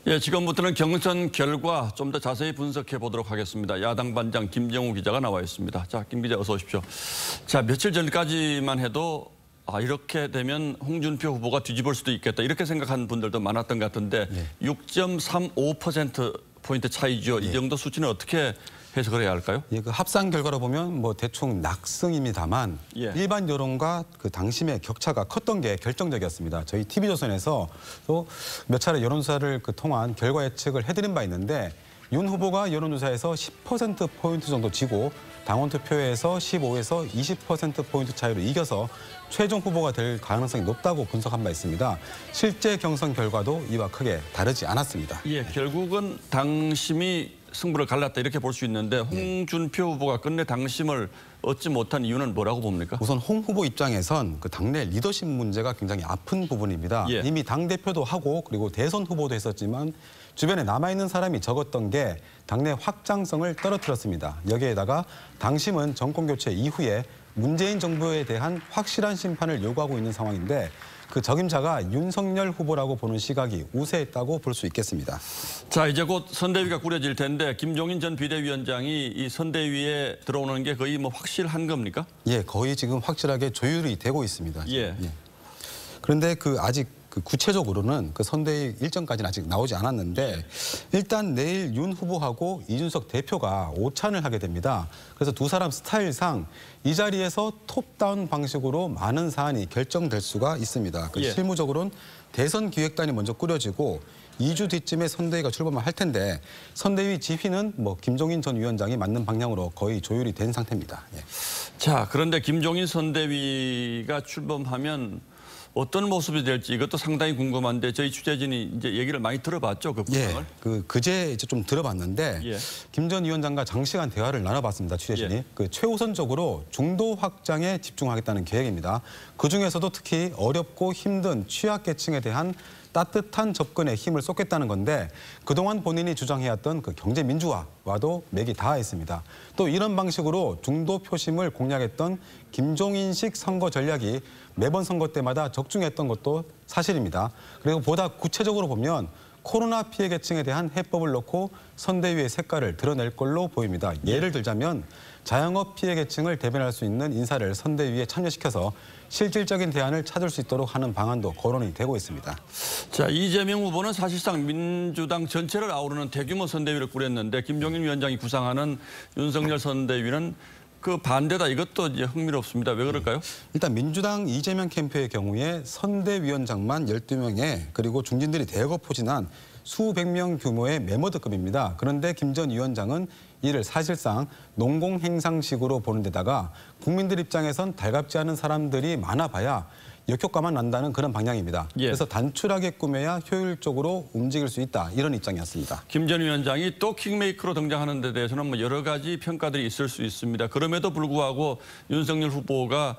예, 지금부터는 경선 결과 좀 더 자세히 분석해 보도록 하겠습니다. 야당 반장 김정우 기자가 나와 있습니다. 자, 김 기자 어서 오십시오. 자, 며칠 전까지만 해도 이렇게 되면 홍준표 후보가 뒤집을 수도 있겠다 이렇게 생각하는 분들도 많았던 것 같은데 6.35%포인트 차이죠. 이 정도 수치는 어떻게 해석을 해야 할까요? 그 합산 결과로 보면 뭐 대충 낙승입니다만 일반 여론과 그 당심의 격차가 컸던 게 결정적이었습니다. 저희 TV조선에서 또 몇 차례 여론조사를 통한 결과 예측을 해드린 바 있는데 윤 후보가 여론조사에서 10%포인트 정도 지고 당원 투표에서 15에서 20%포인트 차이로 이겨서 최종 후보가 될 가능성이 높다고 분석한 바 있습니다. 실제 경선 결과도 이와 크게 다르지 않았습니다. 예, 결국은 당심이 승부를 갈랐다 이렇게 볼 수 있는데 홍준표 후보가 끝내 당심을 얻지 못한 이유는 뭐라고 봅니까? 우선 홍 후보 입장에선 그 당내 리더십 문제가 굉장히 아픈 부분입니다. 이미 당대표도 하고 그리고 대선 후보도 했었지만 주변에 남아있는 사람이 적었던 게 당내 확장성을 떨어뜨렸습니다. 여기에다가 당심은 정권교체 이후에 문재인 정부에 대한 확실한 심판을 요구하고 있는 상황인데 그 적임자가 윤석열 후보라고 보는 시각이 우세했다고 볼 수 있겠습니다. 자, 이제 곧 선대위가 꾸려질 텐데 김종인 전 비대위원장이 이 선대위에 들어오는 게 거의 뭐 확실한 겁니까? 예, 거의 지금 확실하게 조율이 되고 있습니다. 예. 그런데 아직 구체적으로는 선대위 일정까지는 아직 나오지 않았는데 일단 내일 윤 후보하고 이준석 대표가 오찬을 하게 됩니다. 그래서 두 사람 스타일상 이 자리에서 톱다운 방식으로 많은 사안이 결정될 수가 있습니다. 실무적으로는 대선 기획단이 먼저 꾸려지고 2주 뒤쯤에 선대위가 출범을 할 텐데 선대위 지휘는 김종인 전 위원장이 맡는 방향으로 거의 조율이 된 상태입니다. 자, 그런데 김종인 선대위가 출범하면 어떤 모습이 될지 이것도 상당히 궁금한데 저희 취재진이 이제 얘기를 많이 들어봤죠, 그 부분을. 그제 이제 좀 들어봤는데 김 전 위원장과 장시간 대화를 나눠봤습니다, 취재진이. 최우선적으로 중도 확장에 집중하겠다는 계획입니다. 그중에서도 특히 어렵고 힘든 취약계층에 대한 따뜻한 접근에 힘을 쏟겠다는 건데 그동안 본인이 주장해왔던 경제 민주화와도 맥이 닿아 있습니다. 또 이런 방식으로 중도 표심을 공략했던 김종인식 선거 전략이 매번 선거 때마다 적중했던 것도 사실입니다. 그리고 보다 구체적으로 보면 코로나 피해 계층에 대한 해법을 놓고 선대위의 색깔을 드러낼 걸로 보입니다. 예를 들자면 자영업 피해 계층을 대변할 수 있는 인사를 선대위에 참여시켜서 실질적인 대안을 찾을 수 있도록 하는 방안도 거론이 되고 있습니다. 자, 이재명 후보는 사실상 민주당 전체를 아우르는 대규모 선대위를 꾸렸는데 김종인 위원장이 구상하는 윤석열 선대위는 그 반대다. 이것도 이제 흥미롭습니다. 왜 그럴까요? 일단 민주당 이재명 캠프의 경우에 선대위원장만 12명에 그리고 중진들이 대거 포진한 수백 명 규모의 메모드급입니다. 그런데 김 전 위원장은 이를 사실상 농공행상식으로 보는 데다가 국민들 입장에선 달갑지 않은 사람들이 많아봐야 역효과만 난다는 그런 방향입니다. 그래서 단출하게 꾸며야 효율적으로 움직일 수 있다. 이런 입장이었습니다. 김 전 위원장이 또 킹메이커로 등장하는 데 대해서는 여러 가지 평가들이 있을 수 있습니다. 그럼에도 불구하고 윤석열 후보가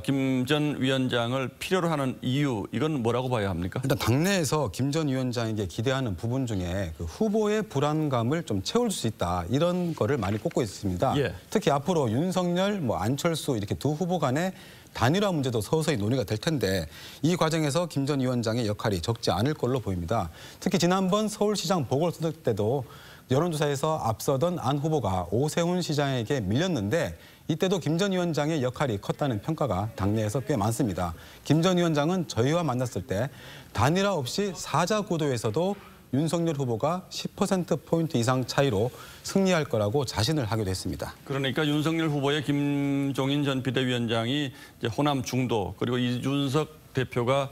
김 전 위원장을 필요로 하는 이유, 이건 뭐라고 봐야 합니까? 일단 당내에서 김 전 위원장에게 기대하는 부분 중에 후보의 불안감을 좀 채울 수 있다. 이런 거를 많이 꼽고 있습니다. 특히 앞으로 윤석열, 안철수 이렇게 두 후보 간의 단일화 문제도 서서히 논의가 될 텐데 이 과정에서 김 전 위원장의 역할이 적지 않을 걸로 보입니다. 특히 지난번 서울시장 보궐선거 때도 여론조사에서 앞서던 안 후보가 오세훈 시장에게 밀렸는데 이때도 김 전 위원장의 역할이 컸다는 평가가 당내에서 꽤 많습니다. 김 전 위원장은 저희와 만났을 때 단일화 없이 사자 구도에서도 윤석열 후보가 10%포인트 이상 차이로 승리할 거라고 자신을 하기도 했습니다. 그러니까 윤석열 후보의 김종인 전 비대위원장이 이제 호남 중도 그리고 이준석 대표가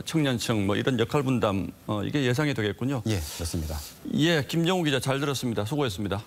청년층 이런 역할 분담 이게 예상이 되겠군요. 예, 그렇습니다. 예, 김정우 기자 잘 들었습니다. 수고했습니다.